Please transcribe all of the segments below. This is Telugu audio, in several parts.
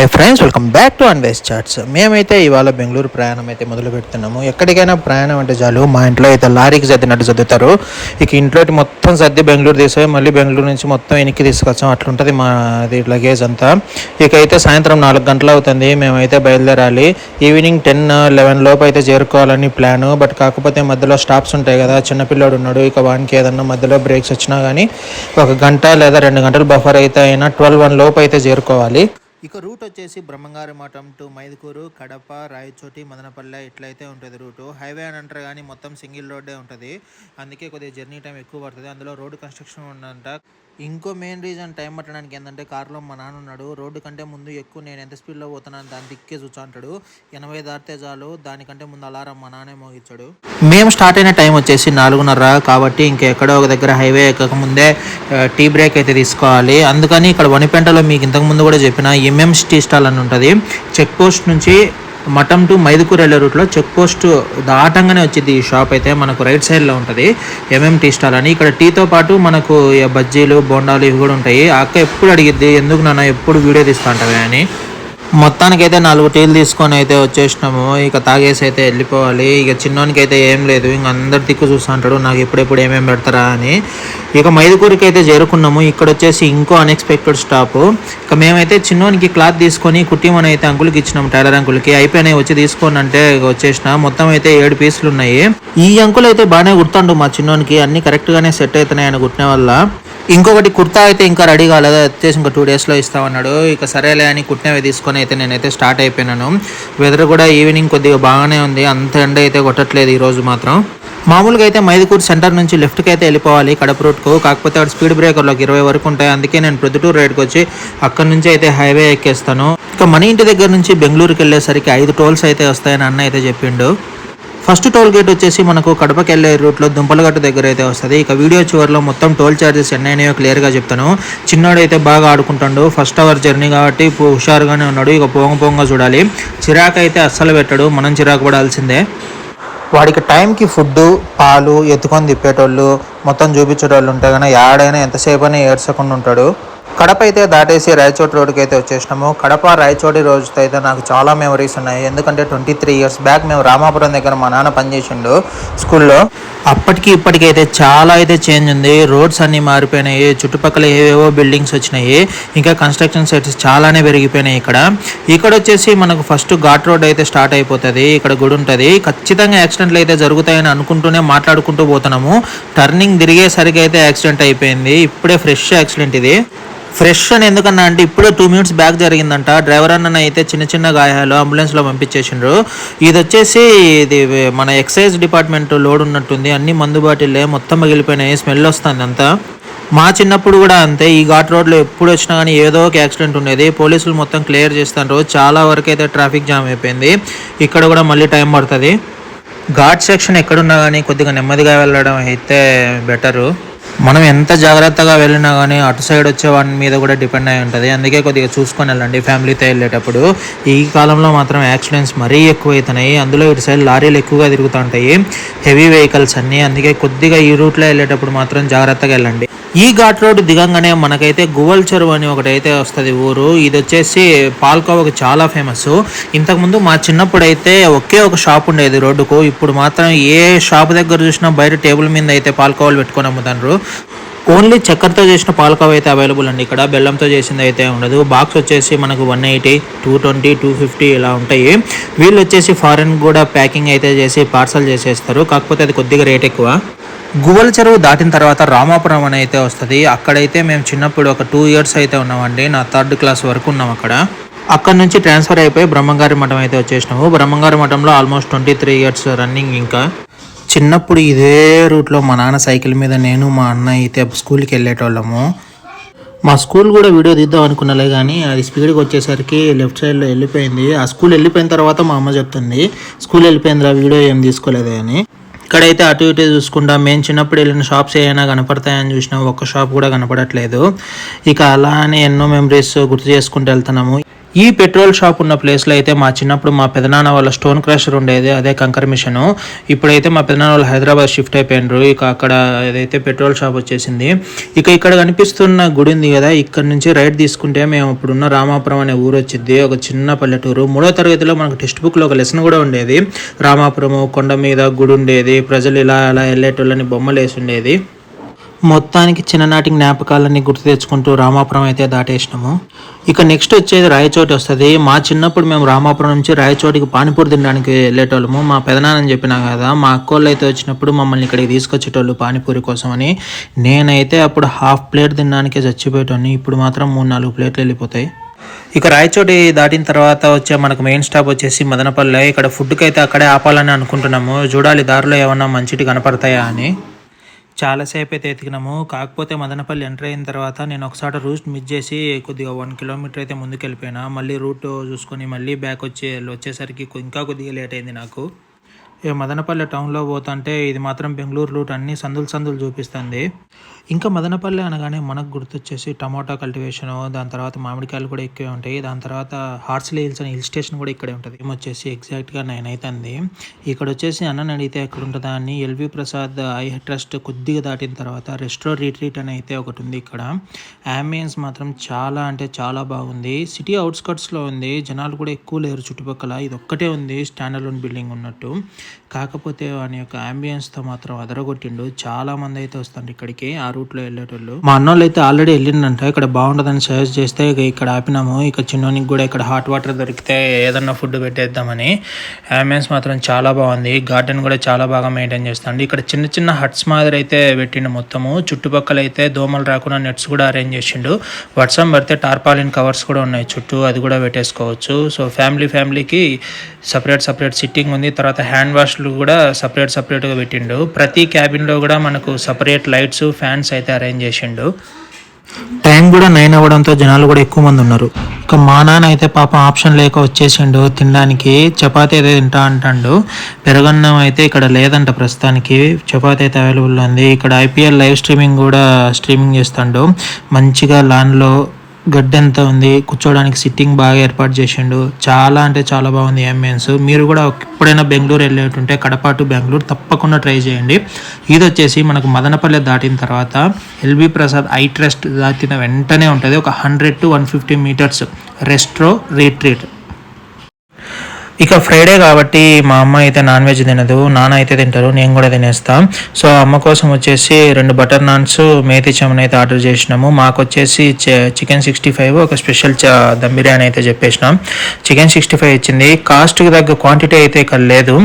Hi friends, welcome back to Anvesh chats. మేమైతే ఇవాళ బెంగళూరు ప్రయాణం అయితే మొదలు పెడుతున్నాము. ఎక్కడికైనా ప్రయాణం అంటే చాలు మా ఇంట్లో అయితే లారీకి సర్దినట్టు సర్దుతారు. ఇక ఇంట్లోటి మొత్తం సర్ది బెంగళూరు తీసుకోయి మళ్ళీ బెంగళూరు నుంచి మొత్తం వెనక్కి తీసుకొచ్చాం. అట్లుంటుంది మాది లగేజ్ అంతా. ఇక అయితే సాయంత్రం 4 గంటలు అవుతుంది. మేమైతే బయలుదేరాలి. ఈవినింగ్ 10-11 లోపు అయితే చేరుకోవాలని ప్లాను. బట్ కాకపోతే మధ్యలో స్టాప్స్ ఉంటాయి కదా, చిన్నపిల్లాడు ఉన్నాడు. ఇక వానికి ఏదన్నా మధ్యలో బ్రేక్స్ వచ్చినా కానీ 1 గంట లేదా 2 గంటలు బఫర్ అయితే అయినా 12-1 లోపు అయితే చేరుకోవాలి. ఇక రూట్ వచ్చేసి బ్రహ్మంగారి మఠం టు మైదుకూరు, కడప, రాయచోటి, మదనపల్లె ఇట్లయితే ఉంటుంది రూటు. హైవే అని అంటారు కానీ మొత్తం సింగిల్ రోడ్డే ఉంటుంది. అందుకే కొద్దిగా జర్నీ టైం ఎక్కువ పడుతుంది. అందులో రోడ్డు కన్స్ట్రక్షన్ ఉందంట. ఇంకో మెయిన్ రీజన్ టైం పట్టడానికి ఏంటంటే కార్లో మా నాన్న ఉన్నాడు. రోడ్డు కంటే ముందు ఎక్కువ నేను ఎంత స్పీడ్లో పోతున్నాను దాని దిక్కే చూచా అంటాడు. 80 దాటితే చాలు, దానికంటే ముందు అలారం మా నాన్నే మోగించాడు. మేము స్టార్ట్ అయిన టైం వచ్చేసి 4:30 కాబట్టి ఇంకెక్కడో ఒక దగ్గర హైవే ఎక్కక ముందే టీ బ్రేక్ అయితే తీసుకోవాలి. అందుకని ఇక్కడ వనిపెంటలో మీకు ఇంతకుముందు కూడా చెప్పిన టీ స్టాల్ అని ఉంటుంది. చెక్ పోస్ట్ నుంచి మఠం టు మైదుకూరు వెళ్ళే రూట్లో చెక్ పోస్ట్ దాటంగానే వచ్చింది ఈ షాప్. అయితే మనకు రైట్ సైడ్లో ఉంటుంది టీ స్టాల్ అని. ఇక్కడ టీతో పాటు మనకు బజ్జీలు, బోండాలు ఇవి కూడా ఉంటాయి. అక్క ఎప్పుడు అడిగిద్ది, ఎందుకు నాన్న ఎప్పుడు వీడియో తీస్తా ఉంటావే అని. మొత్తానికైతే 4 టీలు తీసుకొని అయితే వచ్చేసినాము. ఇక తాగేసి అయితే వెళ్ళిపోవాలి. ఇక చిన్నోనికి అయితే ఏం లేదు, ఇంక అందరు దిక్కు చూస్తూ ఉంటాడు నాకు ఎప్పుడెప్పుడు ఏమేమి పెడతారా అని. ఇక మైదుకూరుకి అయితే చేరుకున్నాము. ఇక్కడ వచ్చేసి ఇంకో అన్ఎక్స్పెక్టెడ్ స్టాప్. ఇక మేమైతే చిన్నోనికి క్లాత్ తీసుకొని కుట్టిమని అయితే అంకుల్కి ఇచ్చినాము, టైలర్ అంకుల్కి. అయిపోయినాయి, వచ్చి తీసుకోండి అంటే వచ్చేసిన. మొత్తం అయితే 7 పీసులు ఉన్నాయి. ఈ అంకుల్ అయితే బాగానే కుడతాడు మా చిన్నోనికి, అన్ని కరెక్ట్గానే సెట్ అవుతున్నాయి ఆయన కుట్టిన వల్ల. ఇంకొకటి కుర్తా అయితే ఇంకా రెడీ కాలేదు, వచ్చేసి ఇంకా 2 డేస్లో ఇస్తామన్నాడు. ఇక సరేలే అని కుట్టినవి తీసుకొని అయితే నేనైతే స్టార్ట్ అయిపోయినాను. వెదర్ కూడా ఈవినింగ్ కొద్దిగా బాగానే ఉంది, అంత ఎండ అయితే కొట్టట్లేదు ఈరోజు మాత్రం. మామూలుగా అయితే మైదుకూరు సెంటర్ నుంచి లెఫ్ట్కి అయితే వెళ్ళిపోవాలి కడప రూట్కు. కాకపోతే అక్కడ స్పీడ్ బ్రేకర్లోకి 20 వరకు ఉంటాయి. అందుకే నేను ప్రొద్దుటూరు రైడ్కి వచ్చి అక్కడ నుంచి అయితే హైవే ఎక్కేస్తాను. ఇక మన ఇంటి దగ్గర నుంచి బెంగళూరుకి వెళ్ళేసరికి 5 టోల్స్ అయితే వస్తాయని అన్న అయితే చెప్పిండు. ఫస్ట్ టోల్ గేట్ వచ్చేసి మనకు కడపకి వెళ్ళే రూట్లో దుంపలగట్టు దగ్గర అయితే వస్తుంది. ఇక వీడియో చివరిలో మొత్తం టోల్ ఛార్జెస్ ఎన్నైనాయో క్లియర్గా చెప్తాను. చిన్నోడు అయితే బాగా ఆడుకుంటాడు, ఫస్ట్ అవర్ జర్నీ కాబట్టి హుషారుగానే ఉన్నాడు. ఇక పోంగ చూడాలి, చిరాకు అయితే అస్సలు పెట్టాడు, మనం చిరాకు పడాల్సిందే. వాడికి టైంకి ఫుడ్డు, పాలు ఎత్తుకొని తిప్పేటోళ్ళు, మొత్తం చూపించేటోళ్ళు ఉంటాయి కానీ యాడైనా ఎంతసేపు అయినా ఏడ్చకుండా ఉంటాడు. కడప అయితే దాటేసి రాయచోటి రోడ్డుకి అయితే వచ్చేసినాము. కడప రాయచోటి రోజుతో అయితే నాకు చాలా మెమరీస్ ఉన్నాయి. ఎందుకంటే 23 ఇయర్స్ బ్యాక్ మేము రామాపురం దగ్గర మా నాన్న పనిచేసిండు స్కూల్లో. అప్పటికి ఇప్పటికైతే చాలా అయితే చేంజ్ ఉంది. రోడ్స్ అన్నీ మారిపోయినాయి, చుట్టుపక్కల ఏవేవో బిల్డింగ్స్ వచ్చినాయి, ఇంకా కన్స్ట్రక్షన్ సైట్స్ చాలానే పెరిగిపోయినాయి. ఇక్కడ వచ్చేసి మనకు ఫస్ట్ ఘాట్ రోడ్ అయితే స్టార్ట్ అయిపోతుంది. ఇక్కడ గుడి ఉంటుంది. ఖచ్చితంగా యాక్సిడెంట్లు అయితే జరుగుతాయని అనుకుంటూనే మాట్లాడుకుంటూ పోతున్నాము. టర్నింగ్ తిరిగేసరికి అయితే యాక్సిడెంట్ అయిపోయింది. ఇప్పుడే ఫ్రెష్ యాక్సిడెంట్ ఇది. ఫ్రెష్ అని ఎందుకన్నా అంటే ఇప్పుడే 2 మినిట్స్ బ్యాక్ జరిగిందంట. డ్రైవర్ అన్న అయితే చిన్న గాయాలు అంబులెన్స్లో పంపించేసిండ్రు. ఇది వచ్చేసి ఇది మన ఎక్సైజ్ డిపార్ట్మెంట్ లోడ్ ఉన్నట్టుంది. అన్ని మందు బాటిల్లే మొత్తం పగిలిపోయినాయి, స్మెల్ వస్తుంది అంతా. మా చిన్నప్పుడు కూడా అంతే, ఈ ఘాట్ రోడ్లో ఎప్పుడు వచ్చినా కానీ ఏదో ఒక యాక్సిడెంట్ ఉండేది. పోలీసులు మొత్తం క్లియర్ చేస్తారు. చాలా వరకు అయితే ట్రాఫిక్ జామ్ అయిపోయింది. ఇక్కడ కూడా మళ్ళీ టైం పడుతుంది. ఘాట్ సెక్షన్ ఎక్కడున్నా కానీ కొద్దిగా నెమ్మదిగా వెళ్ళడం అయితే బెటరు. మనం ఎంత జాగ్రత్తగా వెళ్ళినా కానీ అటు సైడ్ వచ్చే వాటి మీద కూడా డిపెండ్ అయి ఉంటుంది. అందుకే కొద్దిగా చూసుకొని వెళ్ళండి ఫ్యామిలీతో వెళ్ళేటప్పుడు. ఈ కాలంలో మాత్రం యాక్సిడెంట్స్ మరీ ఎక్కువ అవుతున్నాయి. అందులో ఇటు సైడ్ లారీలు ఎక్కువగా తిరుగుతూ ఉంటాయి, హెవీ వెహికల్స్ అన్నీ. అందుకే కొద్దిగా ఈ రూట్లో వెళ్ళేటప్పుడు మాత్రం జాగ్రత్తగా వెళ్ళండి. ఈ ఘాట్ రోడ్డు దిగంగానే మనకైతే గువ్వల చెరువు అని ఒకటైతే వస్తుంది ఊరు. ఇది వచ్చేసి పాల్కోవకు చాలా ఫేమస్. ఇంతకుముందు మా చిన్నప్పుడు అయితే ఒకే ఒక షాప్ ఉండేది రోడ్డుకు. ఇప్పుడు మాత్రం ఏ షాప్ దగ్గర చూసినా బయట టేబుల్ మీద అయితే పాల్కోవాలు పెట్టుకొని అమ్ముతారు. ఓన్లీ చక్కెరతో చేసిన పాలకోవ అయితే అవైలబుల్ అండి ఇక్కడ, బెల్లంతో చేసింది అయితే ఉండదు. బాక్స్ వచ్చేసి మనకు 180, 220, 250 ఇలా ఉంటాయి. వీళ్ళు వచ్చేసి ఫారెన్ కూడా ప్యాకింగ్ అయితే చేసి పార్సల్ చేసేస్తారు. కాకపోతే అది కొద్దిగా రేట్ ఎక్కువ. గువ్వల చెరువు దాటిన తర్వాత రామాపురం అని అయితే వస్తుంది. అక్కడైతే మేము చిన్నప్పుడు ఒక 2 ఇయర్స్ అయితే ఉన్నామండి. నా 3rd క్లాస్ వరకు ఉన్నాం అక్కడ నుంచి ట్రాన్స్ఫర్ అయిపోయి బ్రహ్మంగారి మఠం అయితే వచ్చేసినాము. బ్రహ్మంగారి మఠంలో ఆల్మోస్ట్ 23 ఇయర్స్ రన్నింగ్. ఇంకా చిన్నప్పుడు ఇదే రూట్లో మా నాన్న సైకిల్ మీద నేను మా అన్న అయితే స్కూల్కి వెళ్ళేటోళ్ళము. మా స్కూల్ కూడా వీడియో తీద్దాం అనుకున్నలే కానీ అది స్పీడ్గా వచ్చేసరికి లెఫ్ట్ సైడ్లో వెళ్ళిపోయింది. ఆ స్కూల్ వెళ్ళిపోయిన తర్వాత మా అమ్మ చెప్తుంది, స్కూల్ వెళ్ళిపోయిందిరా వీడియో ఏం తీసుకోలేదే అని. ఇక్కడైతే అటు ఇటు చూసుకుంటా మేము చిన్నప్పుడు వెళ్ళిన షాప్స్ ఏమైనా కనపడతాయని చూసినా ఒక్క షాప్ కూడా కనపడట్లేదు. ఇక అలా అని ఎన్నో మెమరీస్ గుర్తు చేసుకుంటూ వెళ్తున్నాము. ఈ పెట్రోల్ షాప్ ఉన్న ప్లేస్లో అయితే మా చిన్నప్పుడు మా పెదనాన్న వాళ్ళ స్టోన్ క్రషర్ ఉండేది, అదే కంకర్ మిషన్. ఇప్పుడైతే మా పెదనాన్న వాళ్ళు హైదరాబాద్ షిఫ్ట్ అయిపోయినారు. ఇక అక్కడ ఏదైతే పెట్రోల్ షాప్ వచ్చేసింది. ఇక ఇక్కడ కనిపిస్తున్న గుడి ఉంది కదా, ఇక్కడ నుంచి రైట్ తీసుకుంటే మేము ఇప్పుడున్న రామాపురం అనే ఊరు వచ్చింది. ఒక చిన్న పల్లెటూరు. 3వ తరగతిలో మనకు టెక్స్ట్ బుక్లో ఒక లెసన్ కూడా ఉండేది. రామాపురము కొండ మీద గుడి ఉండేది, ప్రజలు ఇలా అలా వెళ్ళేటోళ్ళని బొమ్మలు వేసి ఉండేది. మొత్తానికి చిన్ననాటి జ్ఞాపకాలన్నీ గుర్తు తెచ్చుకుంటూ రామాపురం అయితే దాటేసినాము. ఇక నెక్స్ట్ వచ్చేది రాయచోటి వస్తుంది. మా చిన్నప్పుడు మేము రామాపురం నుంచి రాయచోటికి పానీపూరి తినడానికి వెళ్ళేటోళ్ళము. మా పెదనాన్నని చెప్పినా కదా, మా అక్కోళ్ళు అయితే వచ్చినప్పుడు మమ్మల్ని ఇక్కడికి తీసుకొచ్చేటోళ్ళు పానీపూరి కోసం అని. నేనైతే అప్పుడు హాఫ్ ప్లేట్ తినడానికే చచ్చిపోయేటోని. ఇప్పుడు మాత్రం 3-4 ప్లేట్లు వెళ్ళిపోతాయి. ఇక రాయచోటి దాటిన తర్వాత వచ్చే మనకు మెయిన్ స్టాప్ వచ్చేసి మదనపల్లె. ఇక్కడ ఫుడ్కి అయితే అక్కడే ఆపాలని అనుకుంటున్నాము. చూడాలి దారిలో ఏమన్నా మంచిటి కనపడతాయా అని. చాలాసేపు అయితే ఎతికినాము. కాకపోతే మదనపల్లి ఎంటర్ అయిన తర్వాత నేను ఒకసారి రూట్ మిస్ చేసి కొద్దిగా 1 కిలోమీటర్ అయితే ముందుకు వెళ్ళిపోయినా. మళ్ళీ రూట్ చూసుకొని మళ్ళీ బ్యాక్ వచ్చేసరికి ఇంకా కొద్దిగా లేట్ అయింది నాకు. మదనపల్లె టౌన్లో పోతుంటే ఇది మాత్రం బెంగళూరు రూట్ అన్ని సందులు చూపిస్తుంది. ఇంకా మదనపల్లె అనగానే మనకు గుర్తొచ్చేసి టమాటా కల్టివేషను, దాని తర్వాత మామిడికాయలు కూడా ఎక్కువే ఉంటాయి. దాని తర్వాత హార్స్లీ హిల్స్ అనే హిల్ స్టేషన్ కూడా ఇక్కడే ఉంటుంది. వచ్చేసి ఎగ్జాక్ట్గా 9 అవుతుంది. ఇక్కడ వచ్చేసి అన్నని అడిగితే ఎక్కడ ఉంటుందా అని ఎల్వి ప్రసాద్ ఐ ట్రస్ట్ కొద్దిగా దాటిన తర్వాత రెస్టో రిట్రీట్ అని అయితే ఒకటి ఉంది. ఇక్కడ అంబియన్స్ మాత్రం చాలా అంటే చాలా బాగుంది. సిటీ అవుట్స్కట్స్లో ఉంది, జనాలు కూడా ఎక్కువ లేరు చుట్టుపక్కల. ఇది ఒక్కటే ఉంది స్టాండ్ అలోన్ బిల్డింగ్ ఉన్నట్టు. కాకపోతే వాని యొక్క అంబియన్స్తో మాత్రం అదరగొట్టిండు. చాలా మంది అయితే వస్తారు ఇక్కడికి ఆ రూట్లో వెళ్ళేటోళ్ళు. మా అన్నోళ్ళు అయితే ఆల్రెడీ వెళ్ళిందంట. ఇక్కడ బాగుంటుందని సజెస్ట్ చేస్తే ఇక్కడ ఆపినాము. ఇక చిన్నోనికి కూడా ఇక్కడ హాట్ వాటర్ దొరికితే ఏదన్నా ఫుడ్ పెట్టేద్దామని. అంబియన్స్ మాత్రం చాలా బాగుంది. గార్డెన్ కూడా చాలా బాగా మెయింటైన్ చేస్తాండి. ఇక్కడ చిన్న చిన్న హట్స్ మాదిరి అయితే పెట్టిండు మొత్తము. చుట్టుపక్కల అయితే దోమలు రాకుండా నెట్స్ కూడా అరేంజ్ చేసిండు. వర్షం పడితే టార్పాలిన్ కవర్స్ కూడా ఉన్నాయి చుట్టూ, అది కూడా పెట్టేసుకోవచ్చు. సో ఫ్యామిలీకి సపరేట్ సిట్టింగ్ ఉంది. తర్వాత హ్యాండ్ వాష్లు కూడా సపరేట్గా పెట్టిండు. ప్రతి క్యాబిన్లో కూడా మనకు సపరేట్ లైట్స్ ఫ్యాన్స్ అయితే అరేంజ్ చేసిండు. టైం కూడా 9 అవ్వడంతో జనాలు కూడా ఎక్కువ మంది ఉన్నారు. ఇక మా నాన్న అయితే పాపం ఆప్షన్ లేక వచ్చేసిండు తినడానికి. చపాతీ అయితే తింటా అంటాడు. పెరుగన్నం అయితే ఇక్కడ లేదంట ప్రస్తుతానికి. చపాతీ అయితే అవైలబుల్ ఉంది. ఇక్కడ IPL లైవ్ స్ట్రీమింగ్ చేస్తాడు. మంచిగా లాన్లో గడ్డంతా ఉంది, కూర్చోడానికి సిట్టింగ్ బాగా ఏర్పాటు చేసిండు. చాలా అంటే చాలా బాగుంది అంబియన్స్. మీరు కూడా ఎప్పుడైనా బెంగళూరు వెళ్ళేటుంటే కడప టు బెంగళూరు తప్పకుండా ట్రై చేయండి. ఇది వచ్చేసి మనకు మదనపల్లె దాటిన తర్వాత ఎల్వి ప్రసాద్ ఐ ట్రస్ట్ దాటిన వెంటనే ఉంటుంది. ఒక 100 to 150 మీటర్స్ రెస్ట్రో రిట్రీట్. ఇక ఫ్రైడే కాబట్టి మా అమ్మ అయితే నాన్ వెజ్ తినదు, నాన్న అయితే తింటారు, నేను కూడా తినేస్తాం. సో అమ్మ కోసం వచ్చేసి 2 బటర్ నాన్స్, మేతి చమన్ అయితే ఆర్డర్ చేసినాము. మాకు వచ్చేసి చికెన్ 65, ఒక స్పెషల్ దమ్ బిర్యానీ అయితే చెప్పేసినాం. చికెన్ 65 ఇచ్చింది. కాస్ట్కి తగ్గ క్వాంటిటీ అయితే ఇక్కడ లేదు.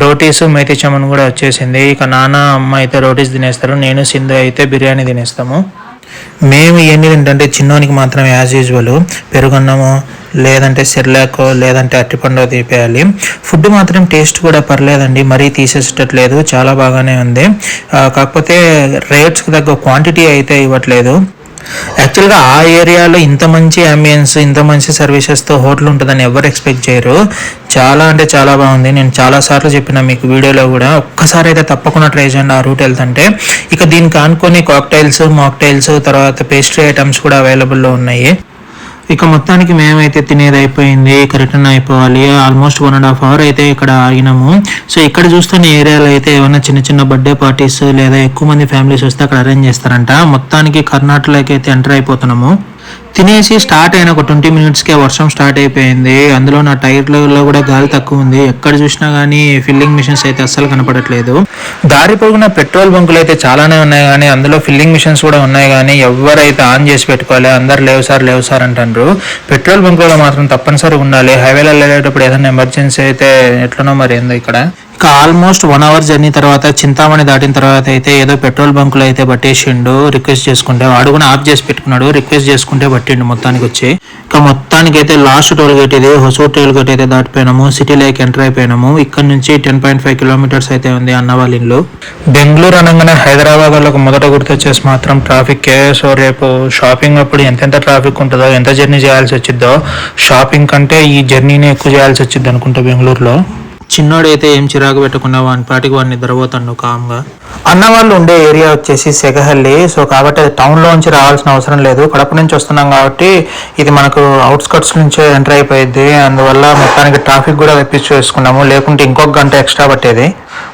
రోటీస్ మేతి చమన్ కూడా వచ్చేసింది. ఇక నాన్న అమ్మ అయితే రోటీస్ తినేస్తారు, నేను సింధు అయితే బిర్యానీ తినేస్తాము. మేము ఇవన్నీ తింటే చిన్నోనికి మాత్రం యాజ్ యూజువల్ పెరుగన్నము, లేదంటే సెర్లాకో, లేదంటే అరటిపండు తీపేయాలి. ఫుడ్ మాత్రం టేస్ట్ కూడా పర్లేదండి, మరీ తీసేసేటట్లేదు, చాలా బాగానే ఉంది. కాకపోతే రేట్స్కి తగ్గ క్వాంటిటీ అయితే ఇవ్వట్లేదు. యాక్చువల్గా ఆ ఏరియాలో ఇంత మంచి అంబియన్స్, ఇంత మంచి సర్వీసెస్తో హోటల్ ఉంటుందని ఎవరు ఎక్స్పెక్ట్ చేయరు. చాలా అంటే చాలా బాగుంది. నేను చాలాసార్లు చెప్పిన మీకు వీడియోలో కూడా, ఒక్కసారి అయితే తప్పకుండా ట్రై చేయండి ఆ రూట్ వెళ్తుంటే. ఇక దీనికి ఆనుకొని కాక్టైల్స్, మాక్టైల్స్, తర్వాత పేస్ట్రీ ఐటమ్స్ కూడా అవైలబుల్లో ఉన్నాయి. ఇక మొత్తానికి మేమైతే తినేది అయిపోయింది. ఇక రిటర్న్ అయిపోవాలి. ఆల్మోస్ట్ 1.5 hour అయితే ఇక్కడ ఆగినాము. సో ఇక్కడ చూస్తున్న ఏరియాలో అయితే ఏమైనా చిన్న బర్త్డే పార్టీస్ లేదా ఎక్కువ మంది ఫ్యామిలీస్ వస్తే అక్కడ అరేంజ్ చేస్తారంట. మొత్తానికి కర్ణాటకలోకి అయితే ఎంటర్ అయిపోతున్నాము. తినేసి స్టార్ట్ అయిన ఒక 20 minutesకే వర్షం స్టార్ట్ అయిపోయింది. అందులో నా టైర్లలో కూడా గాలి తక్కువ ఉంది. ఎక్కడ చూసినా కానీ ఫిల్లింగ్ మిషన్స్ అయితే అస్సలు కనపడట్లేదు. దారి పొరుగున పెట్రోల్ బంకులు అయితే చాలానే ఉన్నాయి, కానీ అందులో ఫిల్లింగ్ మిషన్స్ కూడా ఉన్నాయి, కానీ ఎవరైతే ఆన్ చేసి పెట్టుకోవాలి. అందరు లేవు సార్ అంటారు. పెట్రోల్ బంకులలో మాత్రం తప్పనిసరి ఉండాలి. హైవేలో వెళ్ళేటప్పుడు ఏదైనా ఎమర్జెన్సీ అయితే ఎట్లనో మరి ఏందో ఇక్కడ. ఇక ఆల్మోస్ట్ 1 hour జర్నీ తర్వాత చింతామణి దాటిన తర్వాత అయితే ఏదో పెట్రోల్ బంకులు అయితే పట్టేసిండు. రిక్వెస్ట్ చేసుకుంటే వాడు కూడా ఆఫ్ చేసి పెట్టుకున్నాడు. రిక్వెస్ట్ చేసుకుంటే పట్టిండు మొత్తానికి వచ్చి. ఇక మొత్తానికి అయితే లాస్ట్ టోల్ గేట్ ఇది, హొసూర్ టోల్ గేట్ అయితే దాటిపోయినాము. సిటీలోకి ఎంటర్ అయిపోయినాము. ఇక్కడ నుంచి 10.5 kilometers అయితే ఉంది అన్నవాళ్ళ ఇల్లు. బెంగళూరు అనగానే హైదరాబాద్ వాళ్ళకు మొదట గుర్తొచ్చేసి మాత్రం ట్రాఫిక్కే. సో రేపు షాపింగ్ అప్పుడు ఎంతెంత ట్రాఫిక్ ఉంటుందో, ఎంత జర్నీ చేయాల్సి వచ్చిద్దో, షాపింగ్ కంటే ఈ జర్నీని ఎక్కువ చేయాల్సి వచ్చింది అనుకుంటా బెంగళూరులో. చిన్నోడైతే ఏం చిరాకు పెట్టకుండా వాని పాటికి వాడిని నిద్రపోతాడు కామ్గా. అన్న వాళ్ళు ఉండే ఏరియా వచ్చేసి సెగహల్లి. సో కాబట్టి టౌన్లోంచి రావాల్సిన అవసరం లేదు, కడప నుంచి వస్తున్నాం కాబట్టి ఇది మనకు అవుట్స్కట్స్ నుంచే ఎంటర్ అయిపోయింది. అందువల్ల మొత్తానికి ట్రాఫిక్ కూడా తెప్పించి వేసుకున్నాము, లేకుంటే ఇంకొక గంట ఎక్స్ట్రా పట్టేది.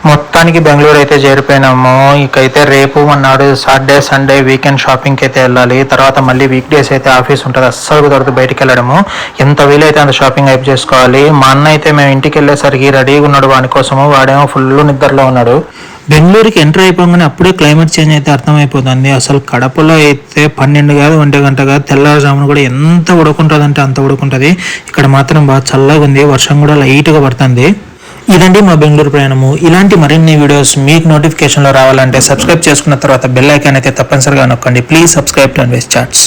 మొత్తానికి బెంగళూరు అయితే చేరిపోయినాము. ఇకైతే రేపు మన్నాడు సాటర్డే సండే వీకెండ్ షాపింగ్కి అయితే వెళ్ళాలి. తర్వాత మళ్ళీ వీక్ డేస్ అయితే ఆఫీస్ ఉంటుంది, అస్సలు కుదరదు బయటికి వెళ్ళడము. ఎంత వీలైతే అంత షాపింగ్ అయిపు చేసుకోవాలి. మా అన్న అయితే మేము ఇంటికి వెళ్ళేసరికి రెడీగా ఉన్నాడు వాని కోసము, వాడేమో ఫుల్ నిద్రలో ఉన్నాడు. బెంగళూరుకి ఎంటర్ అయిపోగానే అప్పుడే క్లైమేట్ చేంజ్ అయితే అర్థమైపోతుంది. అసలు కడపలో అయితే 12 కాదు 1 గంట కాదు తెల్లవారుజామున కూడా ఎంత ఉడుకుంటుంది అంటే అంత ఉడుకుంటుంది. ఇక్కడ మాత్రం బాగా చల్లగా ఉంది, వర్షం కూడా లైట్గా పడుతుంది. ఇదండి మా బెంగళూరు ప్రయాణము. ఇలాంటి మరిన్ని వీడియోస్ మీకు నోటిఫికేషన్లో రావాలంటే సబ్స్క్రైబ్ చేసుకున్న తర్వాత బెల్ ఐకాన్ అయితే తప్పనిసరిగా నొక్కండి. Please subscribe to Anvesh charts.